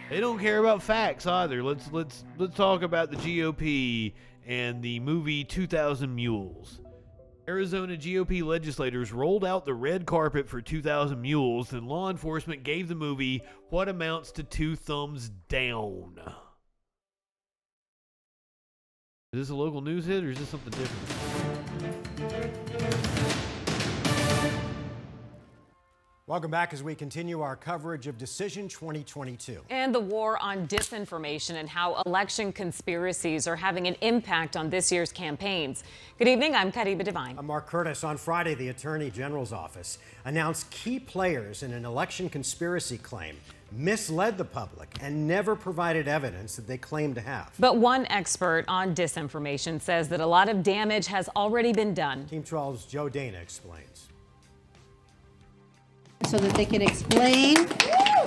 They don't care about facts either. Let's talk about the GOP and the movie 2000 Mules. Arizona GOP legislators rolled out the red carpet for 2000 Mules, and law enforcement gave the movie what amounts to 2 thumbs down. Is this a local news hit or is this something different? Welcome back as we continue our coverage of Decision 2022. And the war on disinformation and how election conspiracies are having an impact on this year's campaigns. Good evening, I'm Kariba Devine. I'm Mark Curtis. On Friday, the Attorney General's office announced key players in an election conspiracy claim misled the public and never provided evidence that they claim to have. But one expert on disinformation says that a lot of damage has already been done. Team 12's Joe Dana explains. So that they can explain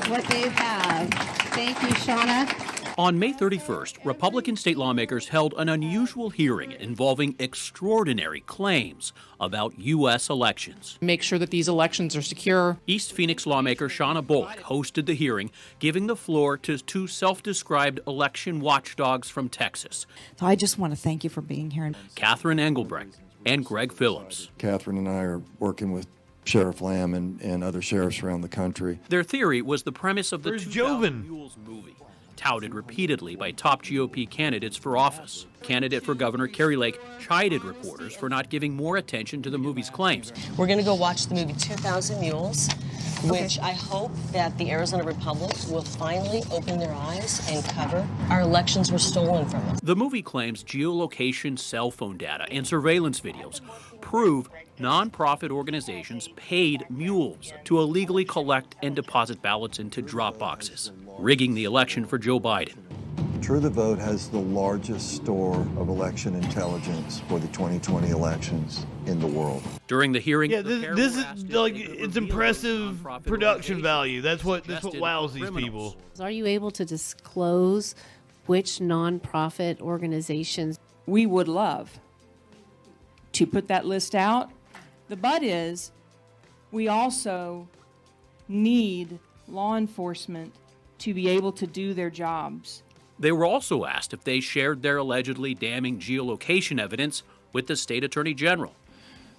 what they have. Thank you, Shauna. On May 31st, Republican state lawmakers held an unusual hearing involving extraordinary claims about U.S. elections. Make sure that these elections are secure. East Phoenix lawmaker Shauna Bullock hosted the hearing, giving the floor to 2 self-described election watchdogs from Texas. So I just want to thank you for being here. Catherine Engelbrecht and Greg Phillips. Catherine and I are working with Sheriff Lamb and other sheriffs around the country. Their theory was the premise of the Where's 2000 Mules movie, touted repeatedly by top GOP candidates for office. Candidate for Governor Kari Lake chided reporters for not giving more attention to the movie's claims. We're going to go watch the movie 2000 Mules, which I hope that the Arizona Republic will finally open their eyes and cover. Our elections were stolen from us. The movie claims geolocation, cell phone data, and surveillance videos prove nonprofit organizations paid mules to illegally collect and deposit ballots into drop boxes, rigging the election for Joe Biden. True the Vote has the largest store of election intelligence for the 2020 elections in the world. During the hearing, this is like it's impressive production value. That's what wows these people. Are you able to disclose which nonprofit organizations? We would love to put that list out. The but is, we also need law enforcement to be able to do their jobs. They were also asked if they shared their allegedly damning geolocation evidence with the state attorney general.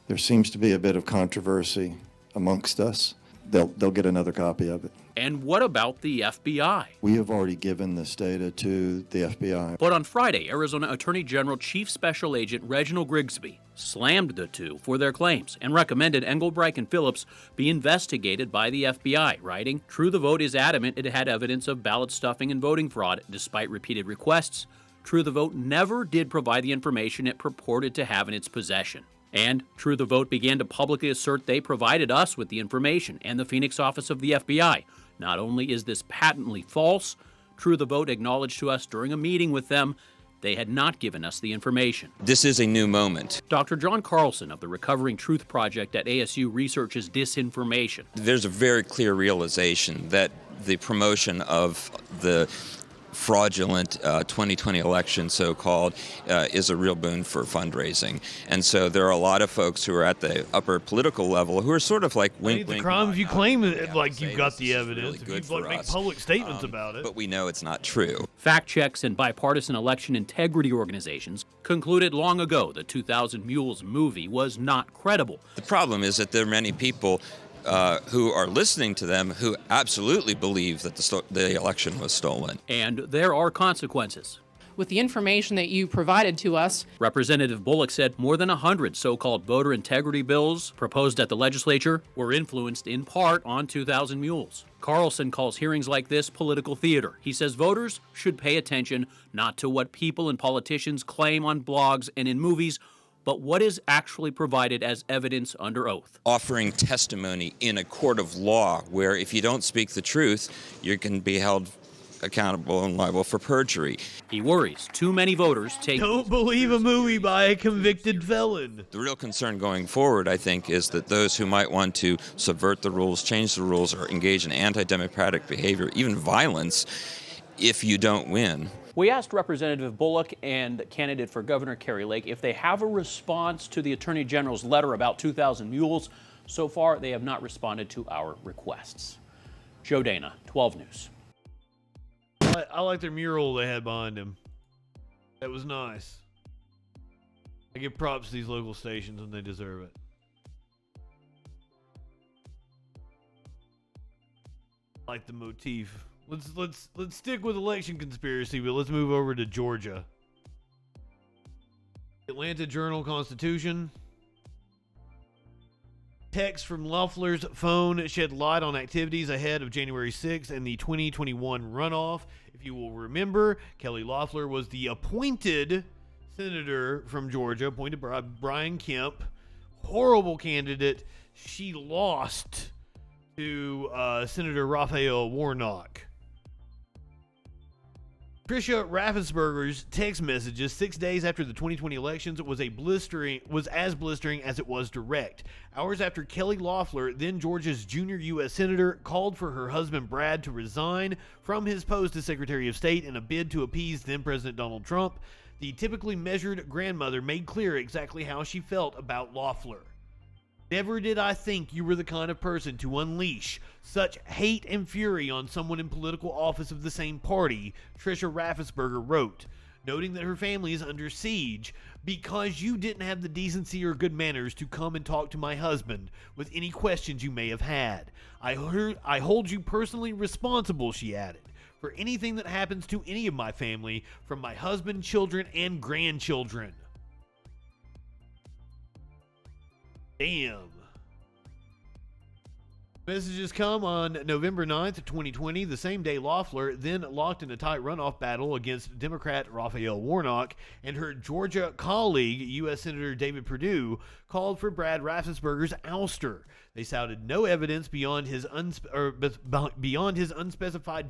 There seems to be a bit of controversy amongst us. They'll get another copy of it. And what about the FBI? We have already given this data to the FBI. But on Friday, Arizona Attorney General Chief Special Agent Reginald Grigsby slammed the two for their claims and recommended Engelbrecht and Phillips be investigated by the FBI, writing, True the Vote is adamant it had evidence of ballot stuffing and voting fraud despite repeated requests. True the Vote never did provide the information it purported to have in its possession. And True the Vote began to publicly assert they provided us with the information and the Phoenix office of the FBI. Not only is this patently false, True the Vote acknowledged to us during a meeting with them they had not given us the information. This is a new moment. Dr. John Carlson of the Recovering Truth Project at ASU researches disinformation. There's a very clear realization that the promotion of the fraudulent 2020 election, so-called, is a real boon for fundraising. And so there are a lot of folks who are at the upper political level who are sort of like wink, It's wink. a crime if you claim it like you've got the really evidence. good If you for make us. public statements about it. But we know it's not true. Fact checks and bipartisan election integrity organizations concluded long ago the 2000 Mules movie was not credible. The problem is that there are many people who are listening to them who absolutely believe that the election was stolen. And there are consequences. With the information that you provided to us, Representative Bullock said more than 100 so-called voter integrity bills proposed at the legislature were influenced in part on 2000 Mules. Carlson calls hearings like this political theater. He says voters should pay attention not to what people and politicians claim on blogs and in movies, but what is actually provided as evidence under oath. Offering testimony in a court of law where if you don't speak the truth, you can be held accountable and liable for perjury. He worries too many voters Don't believe a movie by a convicted felon. The real concern going forward, I think, is that those who might want to subvert the rules, change the rules, or engage in anti-democratic behavior, even violence, if you don't win. We asked Representative Bullock and candidate for Governor Kari Lake if they have a response to the Attorney General's letter about 2000 Mules. So far, they have not responded to our requests. Joe Dana, 12 News. I like their mural they had behind him. That was nice. I give props to these local stations when they deserve it. I like the motif. Let's stick with election conspiracy, but let's move over to Georgia. Atlanta Journal-Constitution. Text from Loeffler's phone shed light on activities ahead of January 6th and the 2021 runoff. If you will remember, Kelly Loeffler was the appointed senator from Georgia, appointed by Brian Kemp. Horrible candidate. She lost to Senator Raphael Warnock. Tricia Raffensperger's text messages 6 days after the 2020 elections was as blistering as it was direct. Hours after Kelly Loeffler, then Georgia's junior U.S. senator, called for her husband Brad to resign from his post as Secretary of State in a bid to appease then-President Donald Trump, the typically measured grandmother made clear exactly how she felt about Loeffler. Never did I think you were the kind of person to unleash such hate and fury on someone in political office of the same party, Tricia Raffensperger wrote, noting that her family is under siege because you didn't have the decency or good manners to come and talk to my husband with any questions you may have had. I hold you personally responsible, she added, for anything that happens to any of my family, from my husband, children, and grandchildren. Damn. Messages come on November 9th, 2020, the same day Loeffler, then locked in a tight runoff battle against Democrat Raphael Warnock, and her Georgia colleague, U.S. Senator David Perdue, called for Brad Raffensperger's ouster. They cited no evidence beyond his unspecified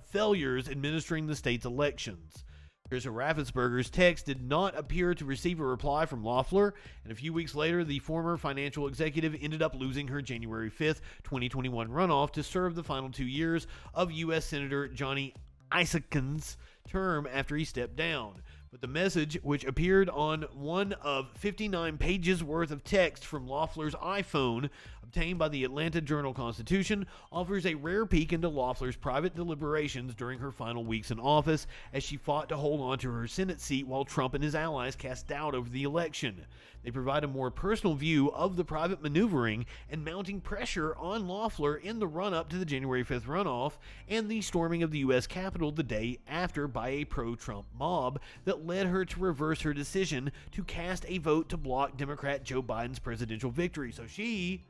failures administering the state's elections. Tricia Raffensperger's text did not appear to receive a reply from Loeffler, and a few weeks later, the former financial executive ended up losing her January 5th, 2021 runoff to serve the final 2 years of U.S. Senator Johnny Isaac's term after he stepped down. But the message, which appeared on one of 59 pages worth of text from Loeffler's iPhone, obtained by the Atlanta Journal-Constitution, offers a rare peek into Loeffler's private deliberations during her final weeks in office as she fought to hold on to her Senate seat while Trump and his allies cast doubt over the election. They provide a more personal view of the private maneuvering and mounting pressure on Loeffler in the run-up to the January 5th runoff and the storming of the U.S. Capitol the day after by a pro-Trump mob that led her to reverse her decision to cast a vote to block Democrat Joe Biden's presidential victory. So she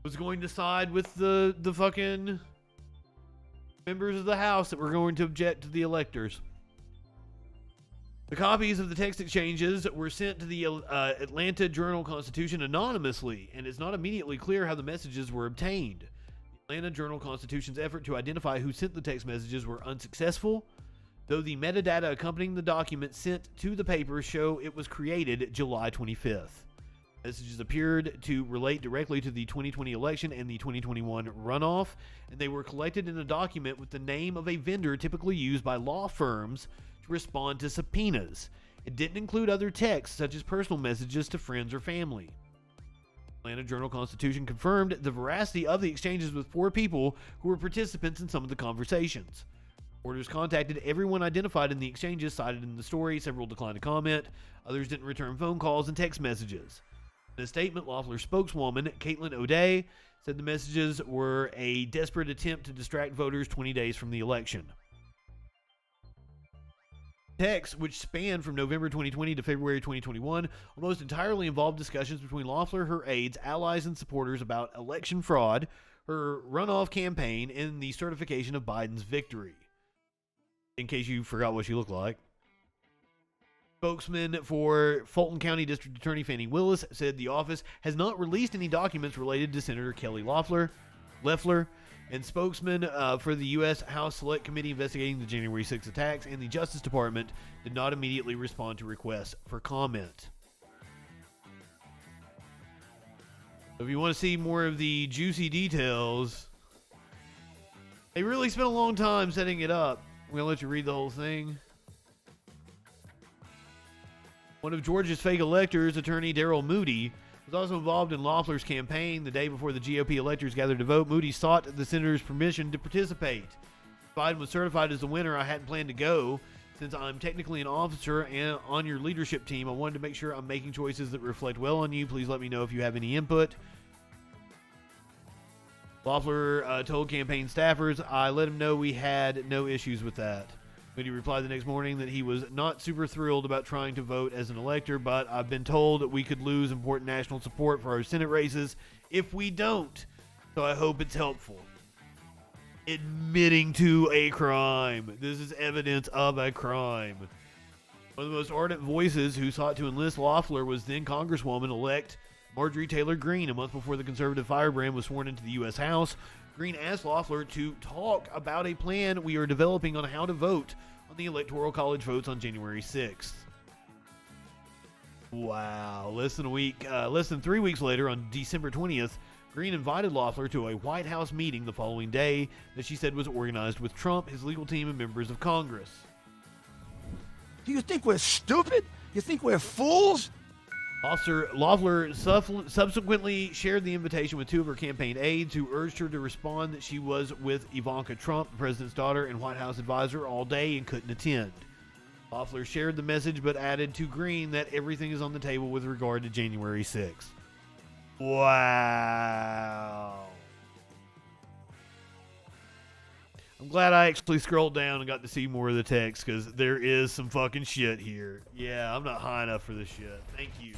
was going to side with the fucking members of the House that were going to object to the electors. The copies of the text exchanges were sent to the Atlanta Journal-Constitution anonymously, and it's not immediately clear how the messages were obtained. The Atlanta Journal-Constitution's effort to identify who sent the text messages were unsuccessful, though the metadata accompanying the document sent to the paper show it was created July 25th. Messages appeared to relate directly to the 2020 election and the 2021 runoff, and they were collected in a document with the name of a vendor typically used by law firms to respond to subpoenas. It didn't include other texts such as personal messages to friends or family. Atlanta Journal-Constitution confirmed the veracity of the exchanges with 4 people who were participants in some of the conversations. Reporters contacted everyone identified in the exchanges cited in the story. Several declined to comment. Others didn't return phone calls and text messages. In a statement, Loeffler's spokeswoman, Caitlin O'Day, said the messages were a desperate attempt to distract voters 20 days from the election. Texts, which spanned from November 2020 to February 2021, almost entirely involved discussions between Loeffler, her aides, allies, and supporters about election fraud, her runoff campaign, and the certification of Biden's victory. In case you forgot what she looked like. Spokesman for Fulton County District Attorney Fannie Willis said the office has not released any documents related to Senator Kelly Loeffler, and spokesman for the U.S. House Select Committee investigating the January 6 attacks and the Justice Department did not immediately respond to requests for comment. So if you want to see more of the juicy details, they really spent a long time setting it up. I'm going to let you read the whole thing. One of Georgia's fake electors, attorney Daryl Moody, was also involved in Loeffler's campaign. The day before the GOP electors gathered to vote, Moody sought the senator's permission to participate. Biden was certified as the winner, I hadn't planned to go. Since I'm technically an officer and on your leadership team, I wanted to make sure I'm making choices that reflect well on you. Please let me know if you have any input. Loeffler told campaign staffers, I let him know we had no issues with that. Moody replied the next morning that he was not super thrilled about trying to vote as an elector, but I've been told that we could lose important national support for our Senate races if we don't. So I hope it's helpful. Admitting to a crime. This is evidence of a crime. One of the most ardent voices who sought to enlist Loeffler was then Congresswoman-elect Marjorie Taylor Greene. A month before the conservative firebrand was sworn into the U.S. House, Greene asked Loeffler to talk about a plan we are developing on how to vote on the Electoral College votes on January 6th. Wow. Less than 3 weeks later, on December 20th, Greene invited Loeffler to a White House meeting the following day that she said was organized with Trump, his legal team, and members of Congress. Do you think we're stupid? You think we're fools? Officer Loeffler subsequently shared the invitation with two of her campaign aides who urged her to respond that she was with Ivanka Trump, the president's daughter and White House advisor, all day and couldn't attend. Loeffler shared the message but added to Greene that everything is on the table with regard to January 6th. Wow. I'm glad I actually scrolled down and got to see more of the text because there is some fucking shit here. Yeah, I'm not high enough for this shit. Thank you.